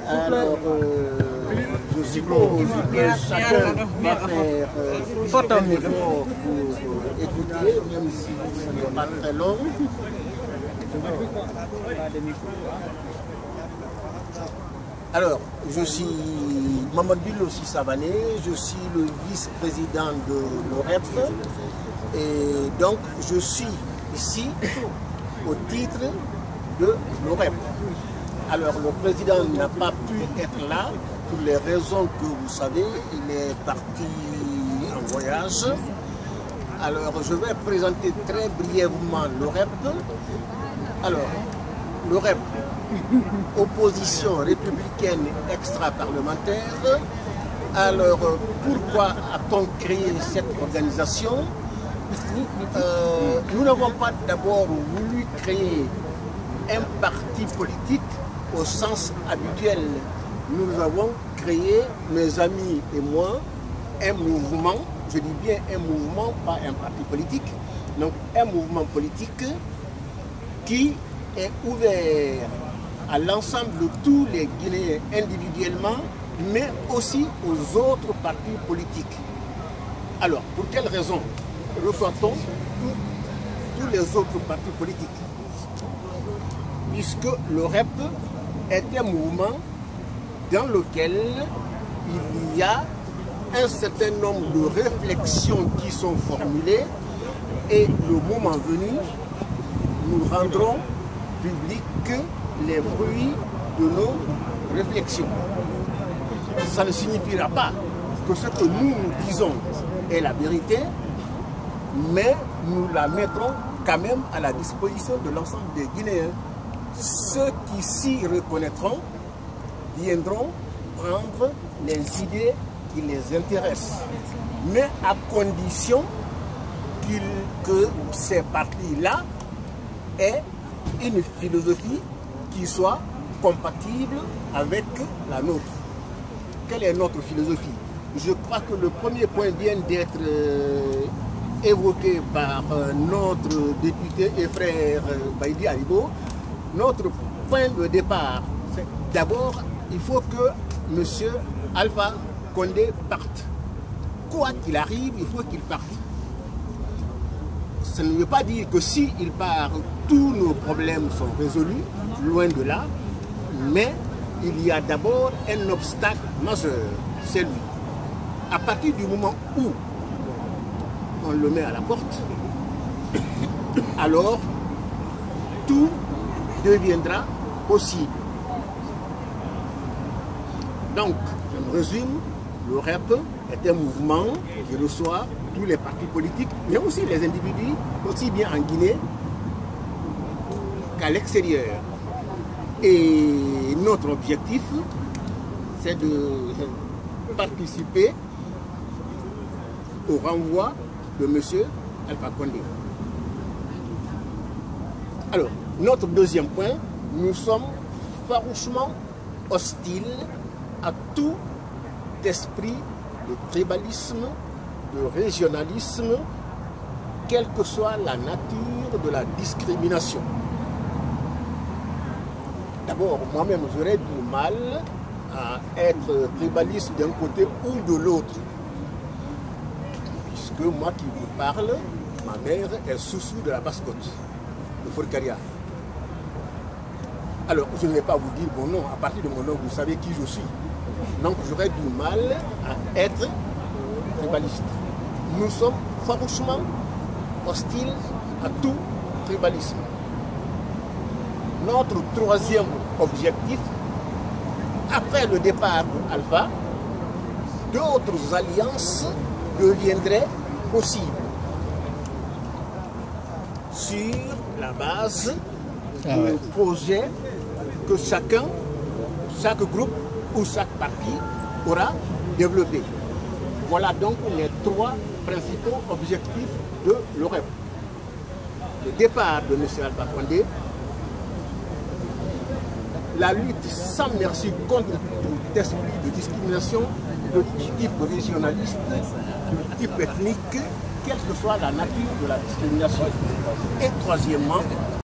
Alors, je suppose que chacun va faire un effort pour écouter, même si ce n'est pas très long. Alors, je suis Mamadou Savané, je suis le vice-président de l'OREP et donc je suis ici au titre de l'OREP. Alors, le président n'a pas pu être là pour les raisons que vous savez, il est parti en voyage. Alors, je vais présenter très brièvement l'OREP. Alors, l'OREP, opposition républicaine extra-parlementaire. Alors, pourquoi a-t-on créé cette organisation? Nous n'avons pas d'abord voulu créer un parti politique au sens habituel. Nous avons créé, mes amis et moi, un mouvement, je dis bien un mouvement, pas un parti politique, donc un mouvement politique qui est ouvert à l'ensemble de tous les Guinéens individuellement, mais aussi aux autres partis politiques. Alors, pour quelles raisons reçoit-on tous les autres partis politiques? Puisque l'OREP est un mouvement dans lequel il y a un certain nombre de réflexions qui sont formulées et le moment venu, nous rendrons public les fruits de nos réflexions. Ça ne signifiera pas que ce que nous disons est la vérité, mais nous la mettrons quand même à la disposition de l'ensemble des Guinéens. Ceux qui s'y reconnaîtront viendront prendre les idées qui les intéressent, mais à condition que ces partis-là aient une philosophie qui soit compatible avec la nôtre. Quelle est notre philosophie? Je crois que le premier point vient d'être évoqué par notre député et frère Baïdi Alibo. Notre point de départ, c'est d'abord, il faut que M. Alpha Condé parte. Quoi qu'il arrive, il faut qu'il parte. Ça ne veut pas dire que s'il part, tous nos problèmes sont résolus, loin de là, mais il y a d'abord un obstacle majeur, c'est lui. À partir du moment où on le met à la porte, alors tout deviendra possible. Donc, je me résume, l'OREP est un mouvement qui reçoit tous les partis politiques, mais aussi les individus, aussi bien en Guinée qu'à l'extérieur. Et notre objectif, c'est de participer au renvoi de M. Alpha Condé. Alors, notre deuxième point, nous sommes farouchement hostiles à tout esprit de tribalisme, de régionalisme, quelle que soit la nature de la discrimination. D'abord, moi-même, j'aurais du mal à être tribaliste d'un côté ou de l'autre. Puisque moi qui vous parle, ma mère est Soussou de la Basse-Côte, de Forcaria. Alors, je ne vais pas vous dire mon nom. À partir de mon nom, vous savez qui je suis. Donc, j'aurais du mal à être tribaliste. Nous sommes farouchement hostiles à tout tribalisme. Notre troisième objectif, après le départ d'Alpha, d'autres alliances deviendraient possibles sur la base de projets que chaque groupe ou chaque parti aura développé. Voilà donc les trois principaux objectifs de l'OREP. Le départ de M. Alpha Condé, la lutte sans merci contre tout esprit de discrimination de type régionaliste, de type ethnique, quelle que soit la nature de la discrimination. Et troisièmement,